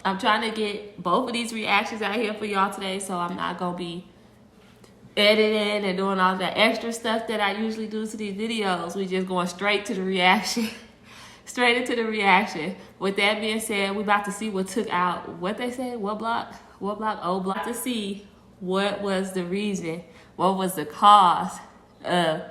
I'm trying to get both of these reactions out here for y'all today, so I'm not going to be editing and doing all that extra stuff that I usually do to these videos. We just going straight to the reaction. Straight into the reaction. With that being said, we about to see what took out, what they said, what block, O block, to see what was the reason, what was the cause of,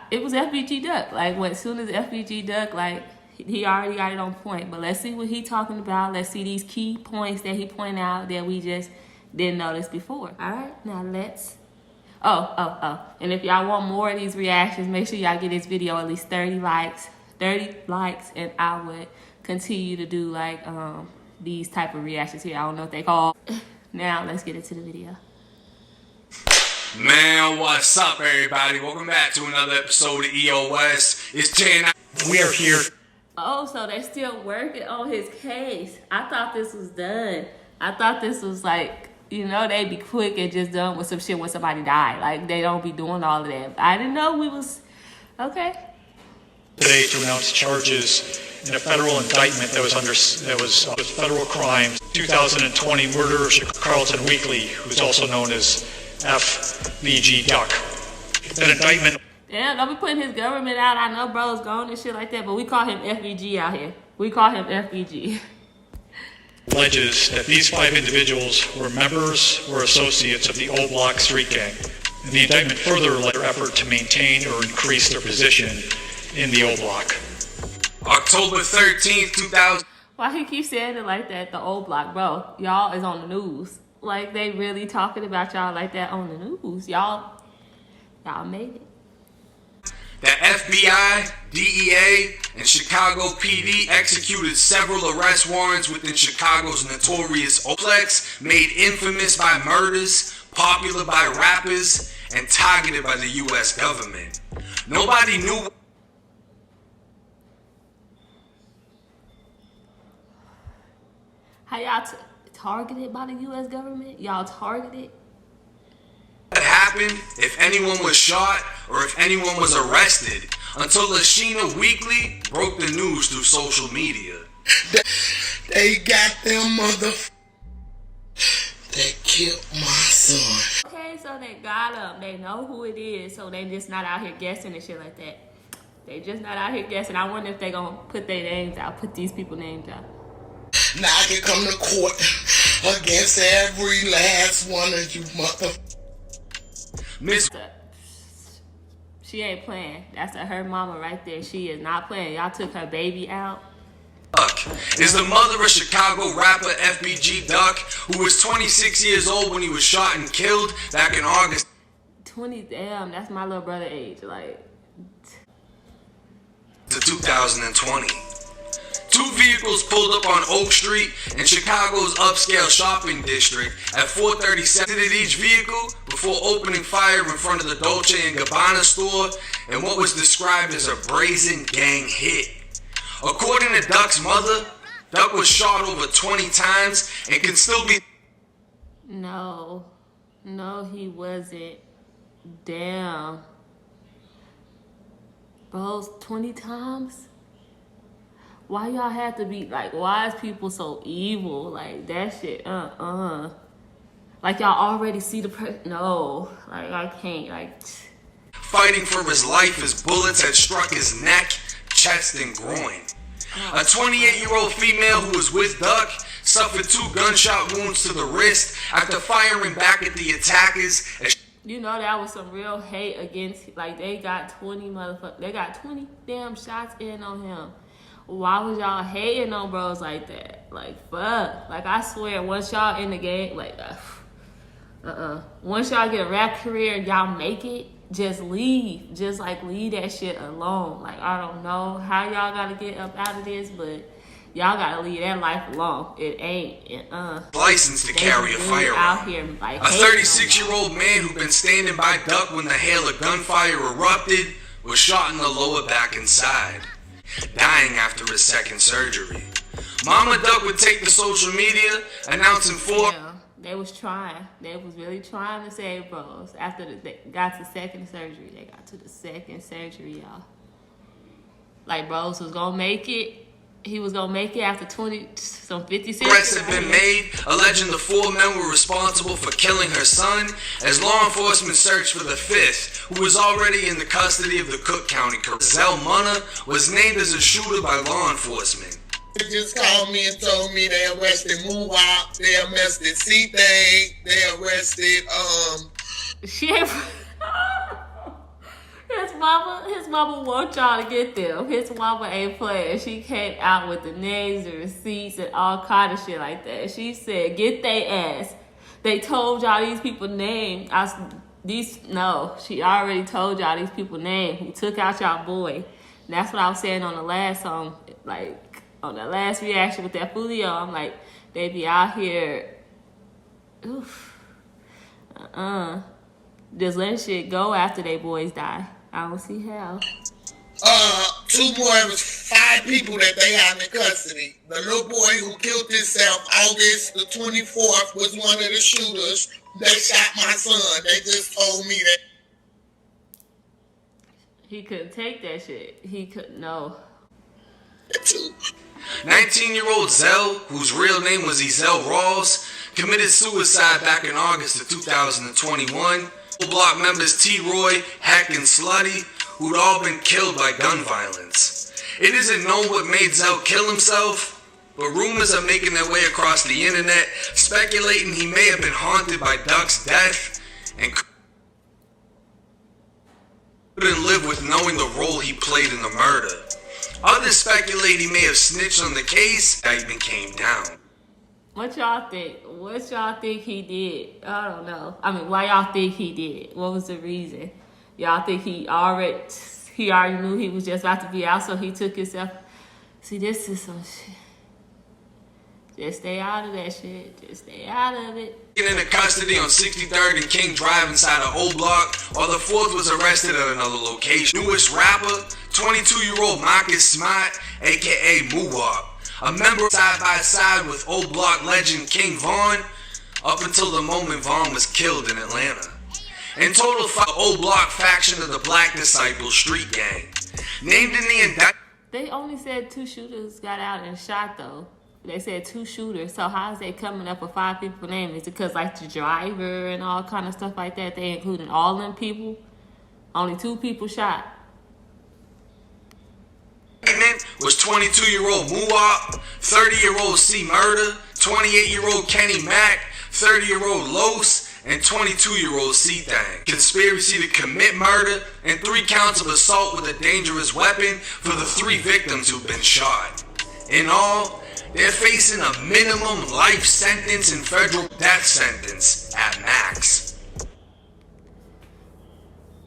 it was FBG Duck. Like, as soon as FBG Duck, like, he already got it on point. But let's see what he talking about. Let's see these key points that he pointed out that we just didn't notice before. All right, now let's, and if y'all want more of these reactions, make sure y'all get this video at least 30 likes, and I would continue to do like these type of reactions here. I don't know what they call. Now let's get into the video. Man, what's up, everybody? Welcome back to another episode of EOS. It's 10. We are here. Oh, so they still working on his case. I thought this was done. I thought this was like, you know, they be quick and just done with some shit when somebody died. Like, they don't be doing all of that. I didn't know we was, okay. Today to announce charges in a federal indictment that was federal crimes. 2020 murder of Carlton Weekly, who's also known as FBG Duck. That indictment. Damn, don't be putting his government out. I know bro's gone and shit like that, but we call him FBG out here. We call him FBG. Alleges that these 5 individuals were members or associates of the O Block street gang. And the indictment further led their effort to maintain or increase their position in the O Block. October 13th, 2000. Why he keep saying it like that, the O Block, bro? Y'all is on the news. Like, they really talking about y'all like that on the news. Y'all made it. The FBI, DEA, and Chicago PD executed several arrest warrants within Chicago's notorious Oplex, made infamous by murders, popular by rappers, and targeted by the U.S. government. Nobody knew. How y'all targeted by the U.S. government? Y'all targeted? What happened, if anyone was shot, or if anyone was arrested, until Lashina Weekly broke the news through social media. They got them that killed my son. Okay, so they got him. They know who it is, so they just not out here guessing and shit like that. They just not out here guessing. I wonder if they gonna put their names out, put these people's names out. Now I can come to court against every last one of you Miss. She ain't playing. That's her mama right there. She is not playing. Y'all took her baby out. Duck is the mother of Chicago rapper FBG Duck, who was 26 years old when he was shot and killed back in August. 20, damn, that's my little brother age. Like, to 2020. 2 vehicles pulled up on Oak Street in Chicago's upscale shopping district at 4:37. Exited each vehicle before opening fire in front of the Dolce & Gabbana store in what was described as a brazen gang hit. According to Duck's mother, Duck was shot over 20 times and can still be... No, he wasn't. Damn. Bros, 20 times? Why y'all have to be, like, why is people so evil? Like, that shit, Like, y'all already see the no. Like, I can't, like. Fighting for his life as bullets had struck his neck, chest, and groin. A 28-year-old female who was with Duck suffered 2 gunshot wounds to the wrist after firing back at the attackers. You know, that was some real hate against, like, they got 20 damn shots in on him. Why was y'all hating on bros like that? Like, fuck. Like, I swear, once y'all in the game, like, once y'all get a rap career and y'all make it, just leave. Just, like, leave that shit alone. Like, I don't know how y'all gotta get up out of this, but y'all gotta leave that life alone. It ain't, License to carry a firearm. Out here, like, a 36-year-old man who'd been standing by Duck when the hail of gunfire erupted was shot in the lower back and side, dying after his second surgery. Mama Duck would take to social media announcing Yeah, they was trying. They was really trying to save bros. After they got to second surgery, they got to the second surgery, y'all. Like, bros was gonna make it, he was gonna make it after 56. Threats have been made, alleging the 4 men were responsible for killing her son, as law enforcement searched for the 5th, who was already in the custody of the Cook County. Zell Munna was named as a shooter by law enforcement. They just called me and told me they arrested Muwop, they arrested C-Thing, they arrested, She ain't... His mama want y'all to get them. His mama ain't playing. She came out with the names and receipts and all kind of shit like that. She said, get they ass. They told y'all these people name. She already told y'all these people name who took out y'all boy. And that's what I was saying on the last song, like on the last reaction with that Fulio. I'm like, they be out here, just letting shit go after they boys die. I don't see how. 2 more, it was 5 people that they have in custody. The little boy who killed himself August the 24th was one of the shooters that shot my son. They just told me that. He couldn't take that shit. He couldn't, no. 19-year-old Zell, whose real name was Ezell Rawls, committed suicide back in August of 2021. Block members T. Roy, Heck, and Slutty, who'd all been killed by gun violence. It isn't known what made Zell kill himself, but rumors are making their way across the internet, speculating he may have been haunted by Duck's death and couldn't live with knowing the role he played in the murder. Others speculate he may have snitched on the case. Indictment came down. What y'all think? What y'all think he did? I don't know. I mean, why y'all think he did it? What was the reason? Y'all think he already knew he was just about to be out, so he took himself? See, this is some shit. Just stay out of that shit. Just stay out of it. Into custody on 63rd and King Drive inside an O Block, while the 4th was arrested at another location. Newest rapper, 22-year-old Marcus Smart, aka Muwop, a member side by side with O Block legend King Vaughn, up until the moment Vaughn was killed in Atlanta. In total, the O Block faction of the Black Disciples Street Gang. Named in the indictment. They only said 2 shooters got out and shot, though. They said 2 shooters. So how is they coming up with 5 people names? Is it because, like, the driver and all kind of stuff like that, they including all them people? Only 2 people shot. Was 22-year-old Muwop, 30-year-old C Murder, 28-year-old Kenny Mack, 30-year-old Los, and 22-year-old C-Thang. Conspiracy to commit murder and 3 counts of assault with a dangerous weapon for the 3 victims who've been shot. In all, they're facing a minimum life sentence and federal death sentence at max.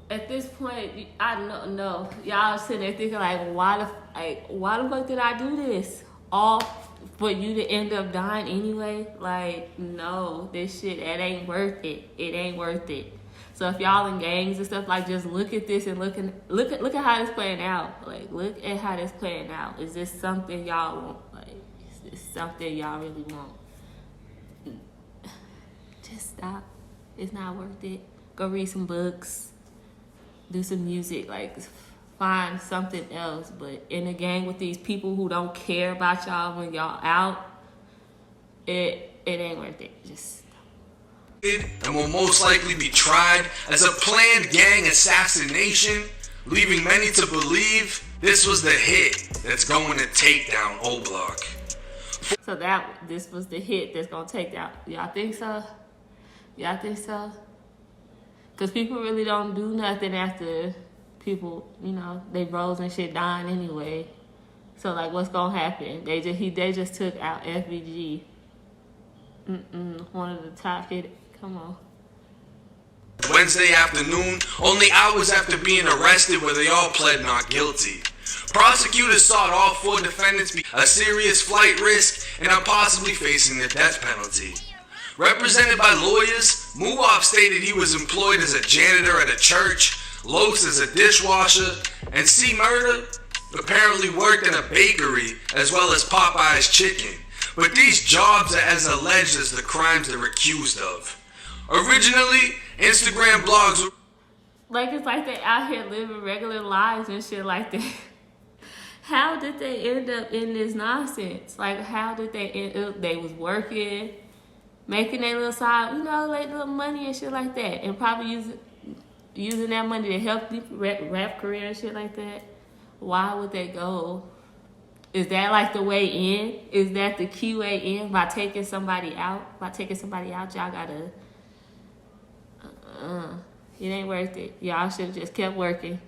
At this point, I don't know. Y'all sitting there thinking like, why the fuck did I do this? All for you to end up dying anyway? Like, no, this shit, it ain't worth it. It ain't worth it. So if y'all in gangs and stuff, like, just look at this and look at how this playing out. Like, look at how this playing out. Is this something y'all want? Like, is this something y'all really want? Just stop. It's not worth it. Go read some books. Do some music, like find something else. But in a gang with these people who don't care about y'all when y'all out, it ain't worth it. Just and will most likely be tried as a planned gang assassination, leaving many to believe this was the hit that's going to take down O Block. So this was the hit that's gonna take down. Y'all think so? Y'all think so? Because people really don't do nothing after people, they bros and shit dying anyway. So, like, what's going to happen? They just took out FBG. One of the top hit. Come on. Wednesday afternoon, only hours after being arrested, where they all pled not guilty. Prosecutors sought all 4 defendants be a serious flight risk and are possibly facing the death penalty. Represented by lawyers, Muwop stated he was employed as a janitor at a church, Los as a dishwasher, and C Murder apparently worked in a bakery as well as Popeye's Chicken. But these jobs are as alleged as the crimes they're accused of. Originally, Instagram blogs were like, it's like they out here living regular lives and shit like that. how did they end up in this nonsense? Like, how did they end up? They was working, making their little side, like little money and shit like that, and probably using that money to help the rap career and shit like that. Why would they go? Is that like the way in? Is that the key way in? By taking somebody out? By taking somebody out, y'all gotta... it ain't worth it. Y'all should have just kept working.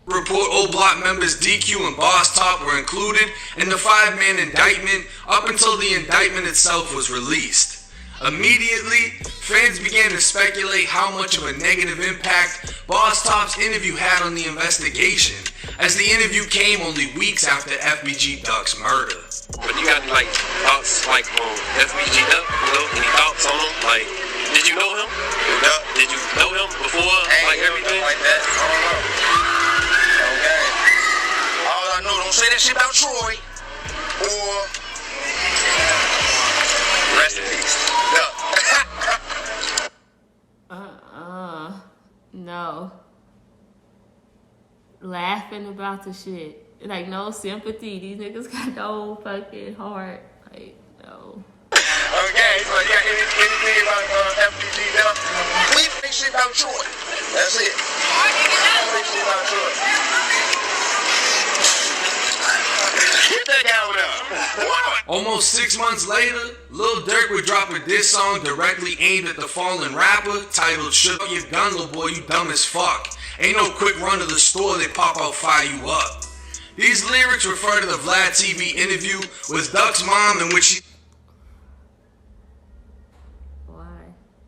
Report O Block members DQ and Boss Top were included in the 5-man indictment up until the indictment itself was released. Immediately, fans began to speculate how much of a negative impact Boss Top's interview had on the investigation, as the interview came only weeks after FBG Duck's murder. But you got any thoughts FBG Duck? Any thoughts on him? Did you know him? Duck? Did you know him before? Everything like that. I don't know. Okay. All I know, don't say that shit about Troy or rest in peace. Duck. No. Laughing about the shit. Like, no sympathy. These niggas got no fucking heart. Like, no. Okay, so you got anything about FBG Duck? We think shit about Troy. That's it. Think shit about Troy. Get that guy up. Almost 6 months later, Lil Durk would drop a diss song directly aimed at the fallen rapper titled "Shut Up Your Gun, Lil Boy, You Dumb As Fuck. Ain't no quick run to the store, they pop out, fire you up." These lyrics refer to the Vlad TV interview with Duck's mom, in which she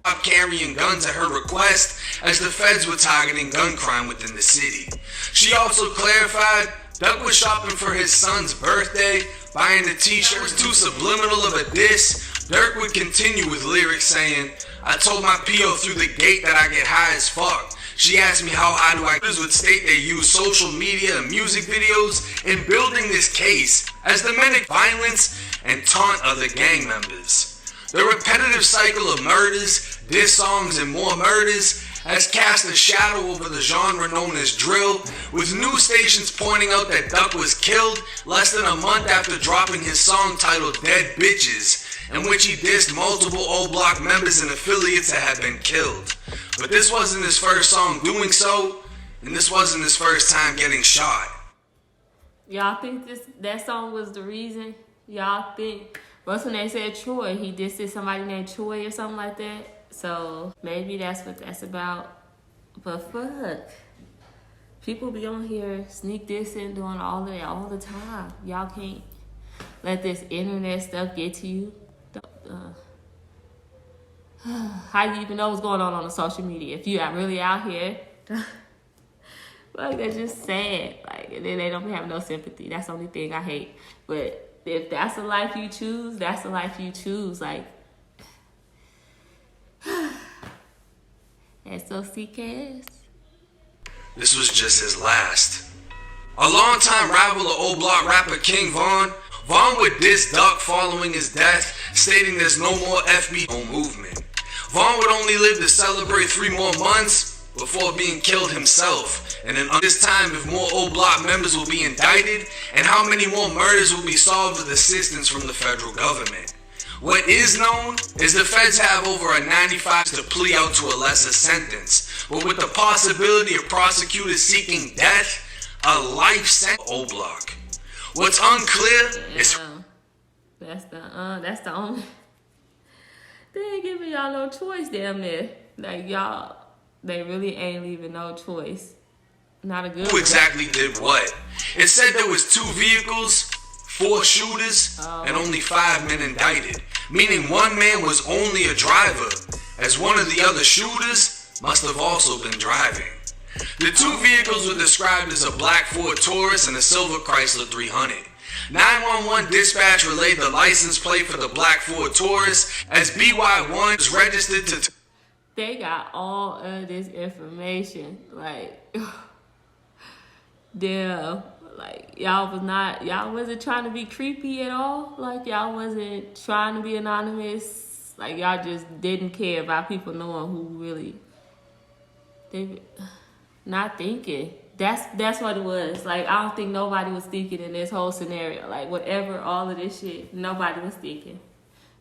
stopped carrying guns at her request as the feds were targeting gun crime within the city. She also clarified Duck was shopping for his son's birthday, buying the t-shirt. Was too subliminal of a diss. Durk would continue with lyrics saying, "I told my PO through the gate that I get high as fuck. She asked me how high do I get." Would state they use social media and music videos in building this case as the men of violence and taunt other gang members. The repetitive cycle of murders, diss songs, and more murders has cast a shadow over the genre known as drill, with news stations pointing out that Duck was killed less than a month after dropping his song titled "Dead Bitches," in which he dissed multiple O Block members and affiliates that had been killed. But this wasn't his first song doing so, and this wasn't his first time getting shot. Y'all think that song was the reason? Y'all think? What's when they said Troy, he dissed somebody named Troy or something like that? So maybe that's what that's about. But fuck. People be on here sneak dissing, doing all of that all the time. Y'all can't let this internet stuff get to you. How do you even know what's going on the social media? If you are really out here, like, that's just sad. Like, and then they don't have no sympathy. That's the only thing I hate. But if that's the life you choose, that's the life you choose. Like, SOCKS. This was just his last. A longtime rival of O Block rapper King Von would diss Duck following his death, stating there's no more FBG movement. Von would only live to celebrate 3 more months before being killed himself, and in this time if more O Block members will be indicted and how many more murders will be solved with assistance from the federal government. What is known is the feds have over a 95% to plea out to a lesser sentence, but with the possibility of prosecutors seeking death, a life sentence O Block. What's unclear is that's the only. They ain't giving y'all no choice, damn near. Like, y'all, they really ain't leaving no choice. Not a good who one. exactly did what. It said there was 2 vehicles, 4 shooters, and only 5 men indicted, meaning 1 man was only a driver, as one of the other shooters must have also been driving. The 2 vehicles were described as a black Ford Taurus and a silver Chrysler 300. 911 dispatch relayed the license plate for the black Ford Taurus as BY1 was registered to... They got all of this information. Like, damn. Like, y'all wasn't trying to be creepy at all. Like, y'all wasn't trying to be anonymous. Like, y'all just didn't care about people knowing who really... They not thinking. That's what it was. Like, I don't think nobody was thinking in this whole scenario. Like, whatever, all of this shit, nobody was thinking.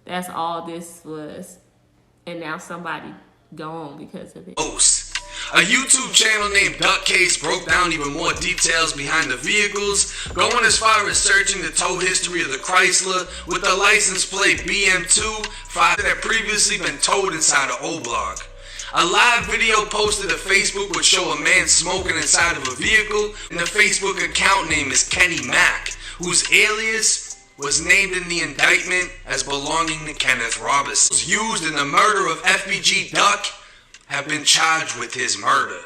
That's all this was. And now somebody gone because of it. A YouTube channel named Duck Case broke down even more details behind the vehicles, going as far as searching the tow history of the Chrysler with the license plate BM2 that had previously been towed inside an O-Block. A live video posted to Facebook would show a man smoking inside of a vehicle, and the Facebook account name is Kenny Mack, whose alias was named in the indictment as belonging to Kenneth Robinson. Used in the murder of FBG Duck have been charged with his murder.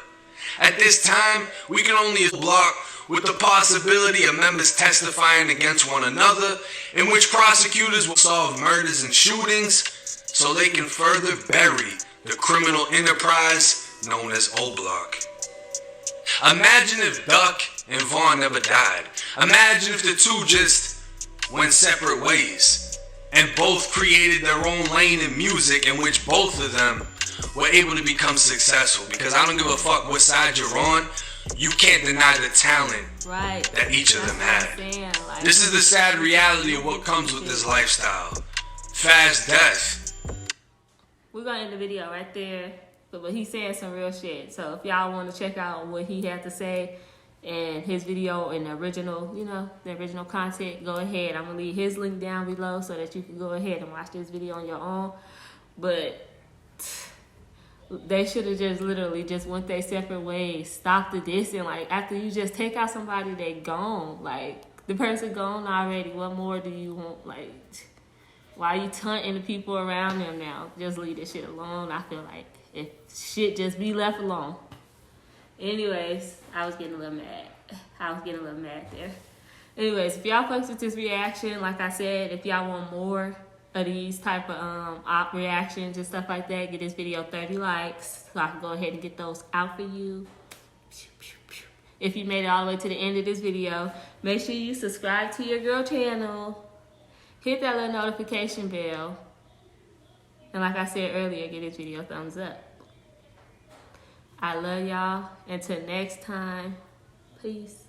At this time, we can only block with the possibility of members testifying against one another, in which prosecutors will solve murders and shootings so they can further bury the criminal enterprise known as O-Block. Imagine if Duck and Vaughn never died. Imagine if the two just went separate ways and both created their own lane in music in which both of them were able to become successful. Because I don't give a fuck what side you're on, you can't deny the talent that each of them had. Like, this is the sad reality of what comes with this lifestyle. Fast death. We're gonna end the video right there, but he's saying some real shit. So if y'all want to check out what he had to say and his video and the original, the original content, go ahead. I'm gonna leave his link down below so that you can go ahead and watch this video on your own. But they should have just literally just went their separate ways, stopped the dissing. Like, after you just take out somebody, they gone. Like, the person gone already. What more do you want? Like, why are you taunting the people around them now? Just leave this shit alone. I feel like if shit just be left alone. Anyways, I was getting a little mad there. Anyways, if y'all fucks with this reaction, like I said, if y'all want more of these type of op reactions and stuff like that, get this video 30 likes so I can go ahead and get those out for you. If you made it all the way to the end of this video, make sure you subscribe to your girl channel. Hit that little notification bell. And like I said earlier, give this video a thumbs up. I love y'all. Until next time, peace.